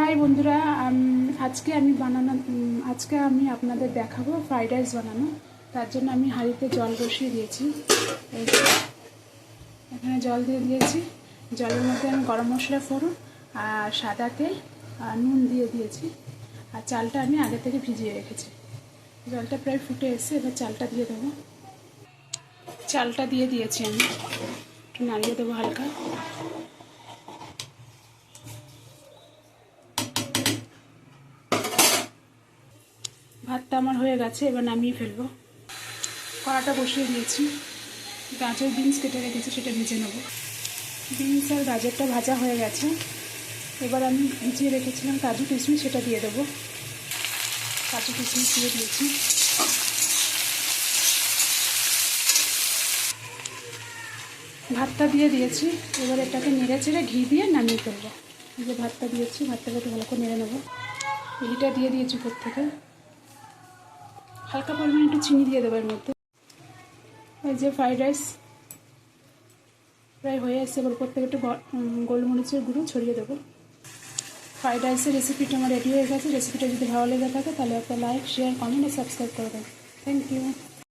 High বন্ধুরা, আজকে আমি আপনাদের দেখাবো ফ্রাইড রাইস বানানো। তার জন্য আমি হাঁড়িতে জল বসিয়ে দিয়েছি। এখানে জল দিয়ে দিয়েছি। জলের মধ্যে আমি গরম মশলা ফোড়ন আর সাদা তেল আর নুন দিয়ে দিয়েছি। আর চালটা আমি আগে থেকে ভিজিয়ে রেখেছি। জলটা প্রায় ফুটে এসে এবার চালটা দিয়ে দেবো। চালটা দিয়ে দিয়েছি, আমি একটু নাড়িয়ে দেবো হালকা। ভাতটা আমার হয়ে গেছে, এবার নামিয়ে ফেলবো। কড়াটা বসিয়ে দিয়েছি। গাজর বিনস কেটে রেখেছি, সেটা ভেজে নেব। বিনস আর গাজরটা ভাজা হয়ে গেছে। এবার আমি ভিজিয়ে রেখেছিলাম কাজু কিশমিশ, সেটা দিয়ে দেবো। কাজু কিশমিশ দিয়ে দিয়েছি। ভাতটা দিয়ে দিয়েছি। এবার এটাকে নেড়ে চেড়ে ঘি দিয়ে নামিয়ে ফেলবো। এই যে ভাতটা দিয়েছি, ভাতটাকে একটু ভালো করে নেড়ে নেবো। ঘিটা দিয়ে দিয়েছি উপর থেকে। হালকা পরিমাণে একটু চিনি দিয়ে দেবো এর মধ্যে। এই যে ফ্রাইড রাইস প্রায় হয়ে এসছে। এবার উপর থেকে একটু গোলমরিচের গুঁড়ো ছড়িয়ে দেবো। ফ্রাইড রাইসের রেসিপিটা আমার রেডি হয়ে গেছে। রেসিপিটা যদি ভালো লেগে থাকে তাহলে একটা লাইক, শেয়ার, কমেন্ট আর সাবস্ক্রাইব করে দেবেন। Thank you.